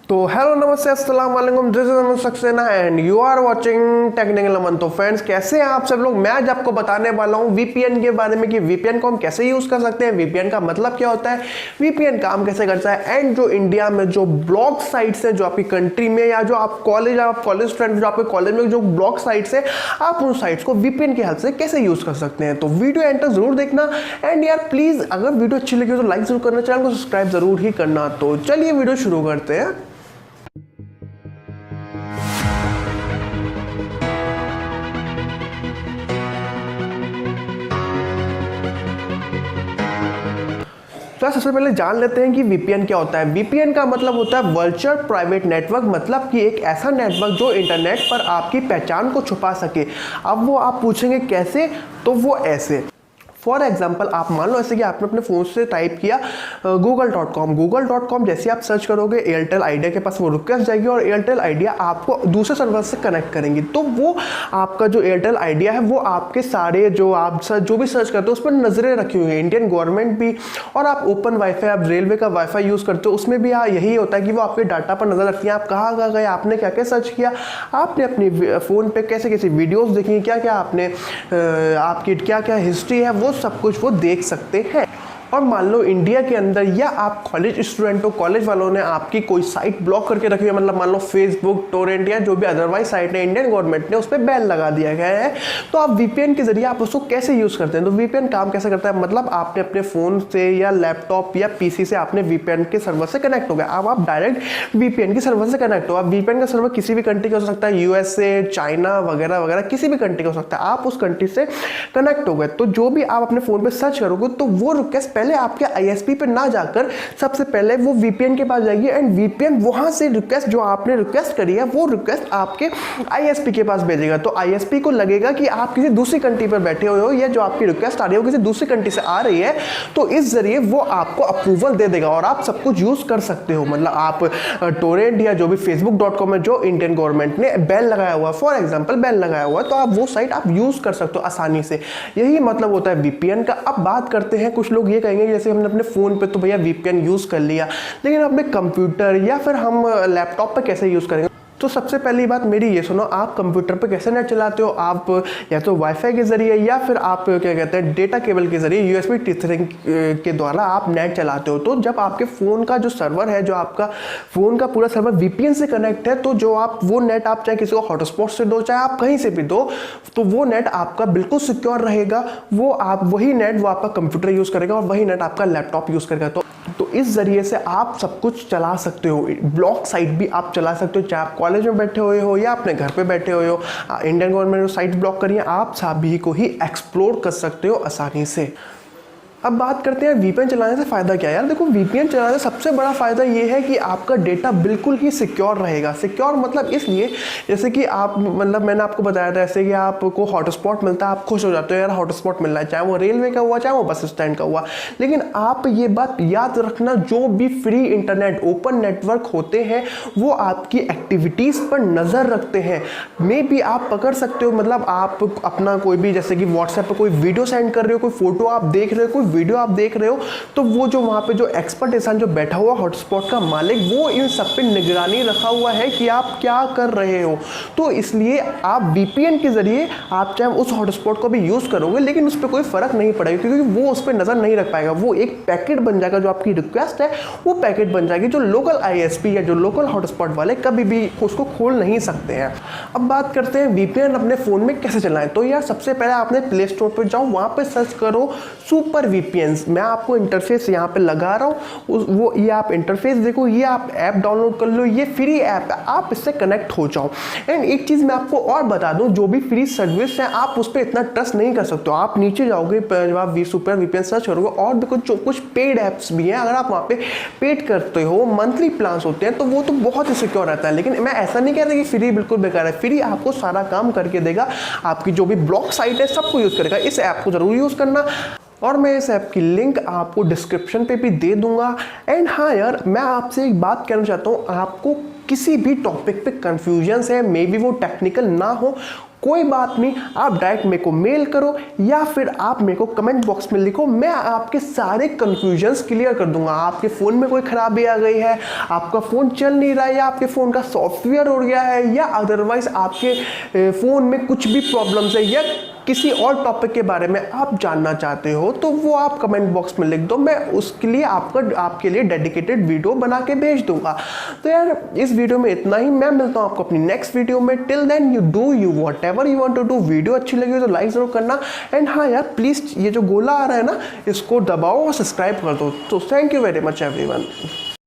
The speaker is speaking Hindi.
तो हेलो नमस्ते अस्सलाम वालेकुम, this is Saxena and you are watching technical Aman. तो फ्रेंड्स, कैसे हैं आप सब लोग। मैं आज आपको बताने वाला हूं वीपीएन के बारे में कि वीपीएन को हम कैसे यूज कर सकते हैं, वीपीएन का मतलब क्या होता है, वीपीएन काम कैसे करता है, एंड जो इंडिया में जो ब्लॉग साइट्स हैं जो आपकी कंट्री में या जो आप कॉलेज स्टूडेंट जो आपके कॉलेज में जो ब्लॉग साइट्स है, आप उन साइट्स को वीपीएन की हेल्प से कैसे यूज कर सकते हैं। तो वीडियो एंड तक जरूर देखना एंड यार प्लीज अगर वीडियो अच्छी लगी तो लाइक जरूर करना, चैनल को सब्सक्राइब जरूर ही करना। तो चलिए वीडियो शुरू करते हैं। तो सबसे पहले जान लेते हैं कि वीपीएन क्या होता है। वीपीएन का मतलब होता है वर्चुअल प्राइवेट नेटवर्क, मतलब कि एक ऐसा नेटवर्क जो इंटरनेट पर आपकी पहचान को छुपा सके। अब वो आप पूछेंगे कैसे, तो वो ऐसे। फॉर एग्जाम्पल आप मान लो ऐसे कि आपने अपने फ़ोन से टाइप किया google.com जैसे आप सर्च करोगे एयरटेल आइडिया के पास वो रिक्वेस्ट जाएगी और एयरटेल आइडिया आपको दूसरे सर्वर से कनेक्ट करेंगी। तो वो आपका जो एयरटेल आइडिया है वो आपके सारे जो आप जो भी सर्च करते हो उस पर नज़रें रखी हुई है, इंडियन गवर्नमेंट भी। और आप ओपन वाईफाई, आप रेलवे का वाईफाई यूज़ करते हो, उसमें भी यही होता है कि वो आपके डाटा पर नज़र रखती है। आप कहाँ गए, आपने क्या क्या सर्च किया, आपने अपनी फ़ोन पर कैसे कैसे वीडियोज़ देखी, क्या क्या आपने आपकी क्या क्या हिस्ट्री है, वो सब कुछ वो देख सकते हैं। और मान लो इंडिया के अंदर या आप कॉलेज स्टूडेंट हो, कॉलेज वालों ने आपकी कोई साइट ब्लॉक करके रखी है, मतलब मान लो फेसबुक, टोरेंट या जो भी अदरवाइज साइट है, इंडियन गवर्नमेंट ने उस पर बैन लगा दिया गया है। तो आप वीपीएन के जरिए आप उसको कैसे यूज करते हैं। तो वीपीएन काम कैसे करता है, मतलब आपने अपने फोन से या लैपटॉप या पीसी से आपने वीपीएन के सर्वर से कनेक्ट हो गया। अब आप डायरेक्ट वीपीएन के सर्वर से कनेक्ट हो। आप वीपीएन का सर्वर किसी भी कंट्री का हो सकता है, यूएसए, चाइना वगैरह वगैरह, किसी भी कंट्री का हो सकता है। आप उस कंट्री से कनेक्ट हो गए तो जो भी आप अपने फोन पर सर्च करोगे तो वो रिक्वेस्ट पहले आपके आईएसपी पे ना जाकर सबसे पहले वो वीपीएन के पास जाएगी एंड वीपीएन वहां से रिक्वेस्ट जो आपने रिक्वेस्ट करी है वो रिक्वेस्ट आपके आईएसपी के पास भेजेगा। तो आईएसपी को लगेगा कि आप किसी दूसरी कंट्री पर बैठे हुए हो या जो आपकी रिक्वेस्ट आ रही है वो किसी दूसरी कंट्री से आ रही है, तो इस जरिए वो आपको अप्रूवल दे देगा और आप सब कुछ यूज कर सकते हो। मतलब आप टोरेंट या जो भी facebook.com है जो इंडियन गवर्नमेंट ने बैन लगाया हुआ है, फॉर एग्जाम्पल बैन लगाया हुआ है, तो आप वो साइट आप यूज कर सकते हो आसानी से। यही मतलब होता है वीपीएन का। अब बात करते हैं, कुछ लोग ये कहेंगे जैसे हमने अपने फोन पे तो भैया वीपीएन यूज कर लिया, लेकिन अपने कंप्यूटर या फिर हम लैपटॉप पे कैसे यूज करेंगे। तो सबसे पहली बात मेरी ये सुनो, आप कंप्यूटर पे कैसे नेट चलाते हो। आप या तो वाईफाई के जरिए या फिर आप क्या कहते हैं डेटा केबल के जरिए यूएसबी टीथरिंग के द्वारा आप नेट चलाते हो। तो जब आपके फ़ोन का जो सर्वर है, जो आपका फ़ोन का पूरा सर्वर वीपीएन से कनेक्ट है, तो जो आप वो नेट आप चाहे किसी को हॉटस्पॉट से दो, चाहे आप कहीं से भी दो, तो वो नेट आपका बिल्कुल सिक्योर रहेगा। वो आप वही नेट वो आपका कंप्यूटर यूज़ करेगा और वही नेट आपका लैपटॉप यूज़ करेगा। तो इस जरिए से आप सब कुछ चला सकते हो। ब्लॉग साइट भी आप चला सकते हो, चाहे आप कॉलेज में बैठे हुए हो या अपने घर पे बैठे हुए हो। इंडियन गवर्नमेंट ने साइट ब्लॉक करी है, आप सभी को ही एक्सप्लोर कर सकते हो आसानी से। अब बात करते हैं वीपीएन चलाने से फ़ायदा क्या है। यार देखो, वीपीएन चलाने से सबसे बड़ा फ़ायदा ये है कि आपका डेटा बिल्कुल ही सिक्योर रहेगा। सिक्योर मतलब इसलिए जैसे कि आप, मतलब मैंने आपको बताया था ऐसे कि आपको हॉटस्पॉट मिलता है, आप खुश हो जाते हो यार हॉटस्पॉट मिल रहा है, चाहे वो रेलवे का हुआ चाहे वो बस स्टैंड का हुआ। लेकिन आप ये बात याद रखना, जो भी फ्री इंटरनेट ओपन नेटवर्क होते हैं वो आपकी एक्टिविटीज़ पर नज़र रखते हैं। मे बी आप पकड़ सकते हो, मतलब आप अपना कोई भी जैसे कि व्हाट्सएप पर कोई वीडियो सेंड कर रहे हो, कोई फोटो आप देख रहे हो, कोई वीडियो आप देख रहे हो, तो वो जो वहां पे जो एक्सपर्ट इंसान जो बैठा हुआ हॉटस्पॉट का मालिक, वो इन सब पे निगरानी रखा हुआ है कि आप क्या कर रहे हो। तो इसलिए आप वीपीएन के जरिए आप चाहे उस हॉटस्पॉट को भी यूज करोगे लेकिन उस पर कोई फर्क नहीं पड़ेगा, क्योंकि वो उस पर नजर नहीं रख पाएगा। वो एक पैकेट बन जाएगा, जो आपकी रिक्वेस्ट है वो पैकेट बन जाएगी, जो लोकल आईएसपी या जो लोकल हॉटस्पॉट वाले कभी भी उसको खोल नहीं सकते हैं। अब बात करते हैं वीपीएन अपने फोन में कैसे चलाएं। तो यार सबसे पहले आपने प्ले स्टोर पर जाओ, वहां पर सर्च करो सुपर वीपीएन। मैं आपको इंटरफेस यहाँ पे लगा रहा हूँ, वो ये आप इंटरफेस देखो, ये आप ऐप डाउनलोड कर लो, ये फ्री ऐप है, आप इससे कनेक्ट हो जाओ। एंड एक चीज़ मैं आपको और बता दूँ, जो भी फ्री सर्विस है आप उस पर इतना ट्रस्ट नहीं कर सकते हो। आप नीचे जाओगे, जब आप सुपर वीपीएन सर्च करोगे, और भी कुछ पेड ऐप्स भी हैं, अगर आप वहाँ पे पेड करते हो, मंथली प्लान्स होते हैं, तो वो तो बहुत ही सिक्योर रहता है। लेकिन मैं ऐसा नहीं कहता कि फ्री बिल्कुल बेकार है, फ्री आपको सारा काम करके देगा, आपकी जो भी ब्लॉग साइट है सबको यूज़ करेगा। इस ऐप को जरूर यूज़ करना और मैं इस ऐप की लिंक आपको डिस्क्रिप्शन पे भी दे दूंगा। एंड हाँ यार, मैं आपसे एक बात कहना चाहता हूँ, आपको किसी भी टॉपिक पे कंफ्यूजन है, मे बी वो टेक्निकल ना हो, कोई बात नहीं, आप डायरेक्ट मेरे को मेल करो या फिर आप मेरे को कमेंट बॉक्स में लिखो, मैं आपके सारे कन्फ्यूजन्स क्लियर कर दूंगा। आपके फ़ोन में कोई खराबी आ गई है, आपका फ़ोन चल नहीं रहा है, या आपके फ़ोन का सॉफ्टवेयर उड़ गया है, या अदरवाइज आपके फ़ोन में कुछ भी प्रॉब्लम्स है, या किसी और टॉपिक के बारे में आप जानना चाहते हो, तो वो आप कमेंट बॉक्स में लिख दो, मैं उसके लिए आपके लिए डेडिकेटेड वीडियो बना के भेज दूंगा। तो यार इस वीडियो में इतना ही, मैं मिलता हूँ आपको अपनी नेक्स्ट वीडियो में। Till then you do you whatever you want to do. Video अच्छी लगी हो तो लाइक जरूर करना, एंड हाँ यार प्लीज़ ये जो गोला आ रहा है ना, इसको दबाओ और सब्सक्राइब कर दो। तो thank you very much everyone.